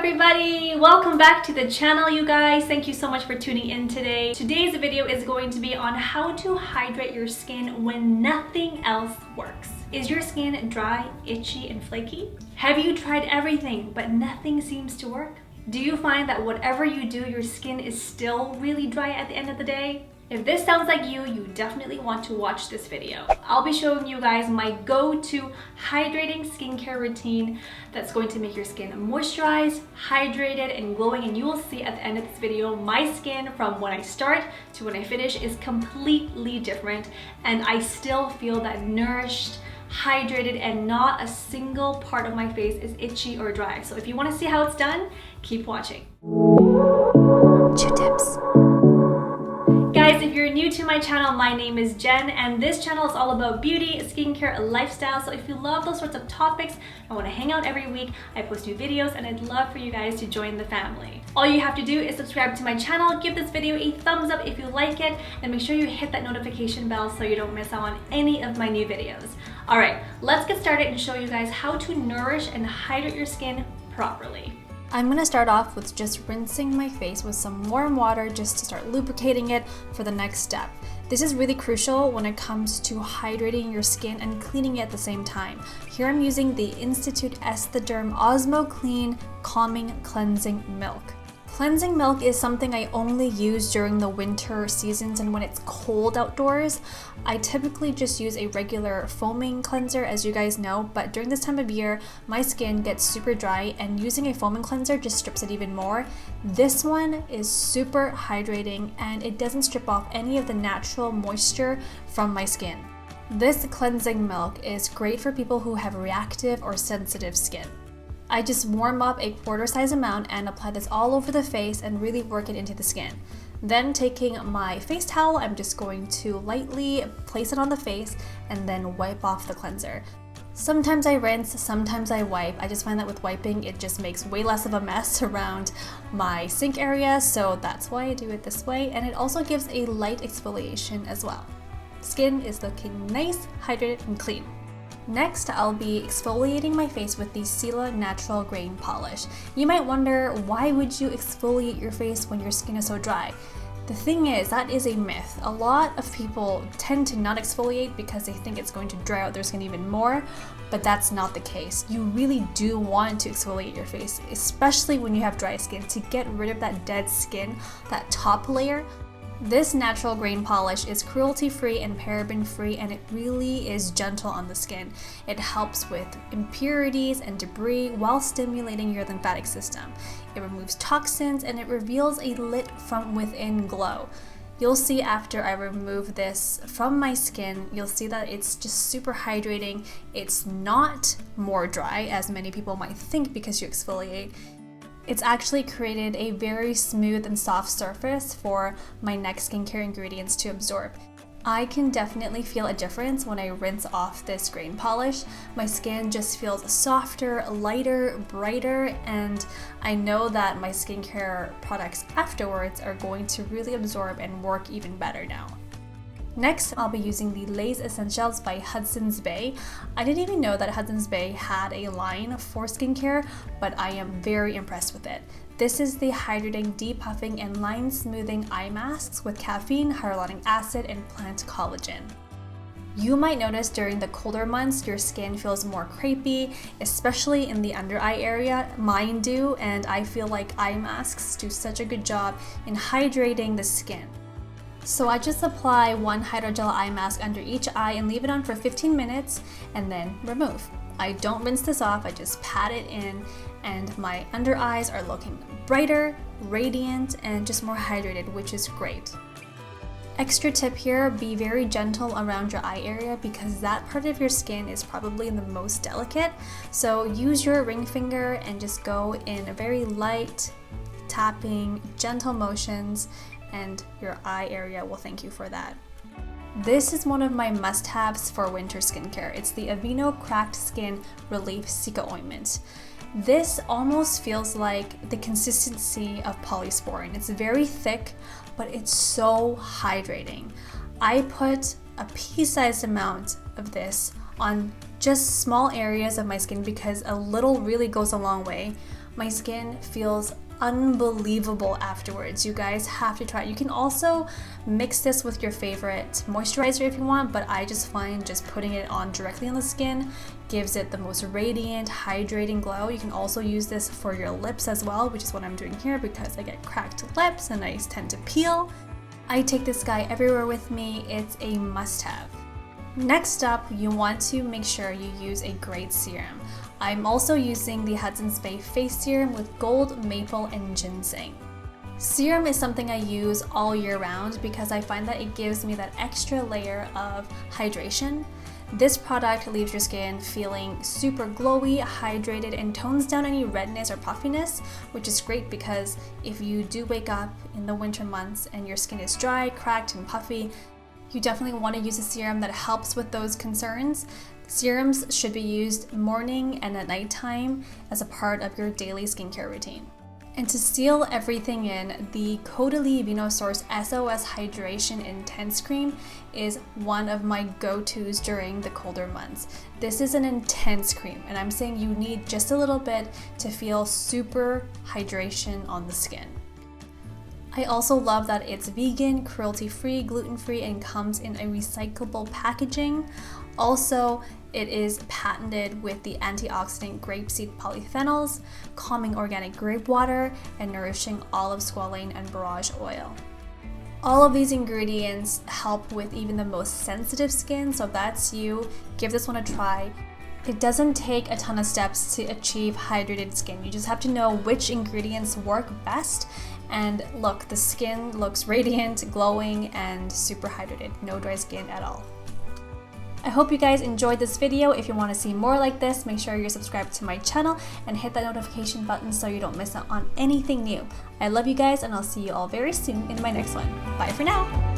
everybody! Welcome back to the channel, you guys. Thank you so much for tuning in today. Today's video is going to be on how to hydrate your skin when nothing else works. Is your skin dry, itchy, and flaky? Have you tried everything but nothing seems to work? Do you find that whatever you do, your skin is still really dry at the end of the day? If this sounds like you definitely want to watch this video. I'll be showing you guys my go-to hydrating skincare routine that's going to make your skin moisturized, hydrated, and glowing. And you will see at the end of this video, my skin from when I start to when I finish is completely different. And I still feel that nourished, hydrated, and not a single part of my face is itchy or dry. So if you want to see how it's done, keep watching. Chiutips. Guys, if you're new to my channel, my name is Jen, and this channel is all about beauty, skincare, and lifestyle. So if you love those sorts of topics and want to hang out every week, I post new videos, and I'd love for you guys to join the family. All you have to do is subscribe to my channel, give this video a thumbs up if you like it, and make sure you hit that notification bell so you don't miss out on any of my new videos. All right, let's get started and show you guys how to nourish and hydrate your skin properly. I'm gonna start off with just rinsing my face with some warm water just to start lubricating it for the next step. This is really crucial when it comes to hydrating your skin and cleaning it at the same time. Here I'm using the Institut Esthederm Osmoclean Calming Cleansing Milk. Cleansing milk is something I only use during the winter seasons and when it's cold outdoors. I typically just use a regular foaming cleanser, as you guys know, but during this time of year, my skin gets super dry and using a foaming cleanser just strips it even more. This one is super hydrating and it doesn't strip off any of the natural moisture from my skin. This cleansing milk is great for people who have reactive or sensitive skin. I just warm up a quarter size amount and apply this all over the face and really work it into the skin. Then taking my face towel, I'm just going to lightly place it on the face and then wipe off the cleanser. Sometimes I rinse, sometimes I wipe. I just find that with wiping, it just makes way less of a mess around my sink area, so that's why I do it this way. And it also gives a light exfoliation as well. Skin is looking nice, hydrated, and clean. Next, I'll be exfoliating my face with the Cela Natural Grain Polish. You might wonder, why would you exfoliate your face when your skin is so dry? The thing is, that is a myth. A lot of people tend to not exfoliate because they think it's going to dry out their skin even more, but that's not the case. You really do want to exfoliate your face, especially when you have dry skin, to get rid of that dead skin, that top layer. This natural grain polish is cruelty-free and paraben-free, and it really is gentle on the skin. It helps with impurities and debris while stimulating your lymphatic system. It removes toxins and it reveals a lit from within glow. You'll see after I remove this from my skin, you'll see that it's just super hydrating. It's not more dry as many people might think because you exfoliate. It's actually created a very smooth and soft surface for my next skincare ingredients to absorb. I can definitely feel a difference when I rinse off this grain polish. My skin just feels softer, lighter, brighter, and I know that my skincare products afterwards are going to really absorb and work even better now. Next, I'll be using the Lace Essentials by Hudson's Bay. I didn't even know that Hudson's Bay had a line for skincare, but I am very impressed with it. This is the hydrating, depuffing, and line smoothing eye masks with caffeine, hyaluronic acid, and plant collagen. You might notice during the colder months your skin feels more crepey, especially in the under eye area. Mine do, and I feel like eye masks do such a good job in hydrating the skin. So I just apply one hydrogel eye mask under each eye and leave it on for 15 minutes and then remove. I don't rinse this off, I just pat it in, and my under eyes are looking brighter, radiant, and just more hydrated, which is great. Extra tip here, be very gentle around your eye area because that part of your skin is probably the most delicate. So use your ring finger and just go in a very light, tapping, gentle motions, and your eye area will thank you for that. This is one of my must-haves for winter skincare. It's the Aveeno Cracked Skin Relief Cica Ointment. This almost feels like the consistency of polysporin. It's very thick, but it's so hydrating. I put a pea-sized amount of this on just small areas of my skin because a little really goes a long way. My skin feels unbelievable afterwards. You guys have to try it. You can also mix this with your favorite moisturizer if you want, but I just find just putting it on directly on the skin gives it the most radiant, hydrating glow. You can also use this for your lips as well, which is what I'm doing here because I get cracked lips and I tend to peel. I take this guy everywhere with me. It's a must-have. Next up, you want to make sure you use a great serum. I'm also using the Hudson's Bay Face Serum with gold, maple, and ginseng. Serum is something I use all year round because I find that it gives me that extra layer of hydration. This product leaves your skin feeling super glowy, hydrated, and tones down any redness or puffiness, which is great because if you do wake up in the winter months and your skin is dry, cracked, and puffy, you definitely want to use a serum that helps with those concerns. Serums should be used morning and at nighttime as a part of your daily skincare routine. And to seal everything in, the Caudalie Vinosource S.O.S Hydration Intense Cream is one of my go-tos during the colder months. This is an intense cream, and I'm saying you need just a little bit to feel super hydration on the skin. I also love that it's vegan, cruelty-free, gluten-free, and comes in a recyclable packaging. Also, it is patented with the antioxidant grapeseed polyphenols, calming organic grape water, and nourishing olive squalane and borage oil. All of these ingredients help with even the most sensitive skin, so if that's you, give this one a try. It doesn't take a ton of steps to achieve hydrated skin. You just have to know which ingredients work best. And look, the skin looks radiant, glowing, and super hydrated. No dry skin at all. I hope you guys enjoyed this video. If you want to see more like this, make sure you're subscribed to my channel and hit that notification button so you don't miss out on anything new. I love you guys, and I'll see you all very soon in my next one. Bye for now.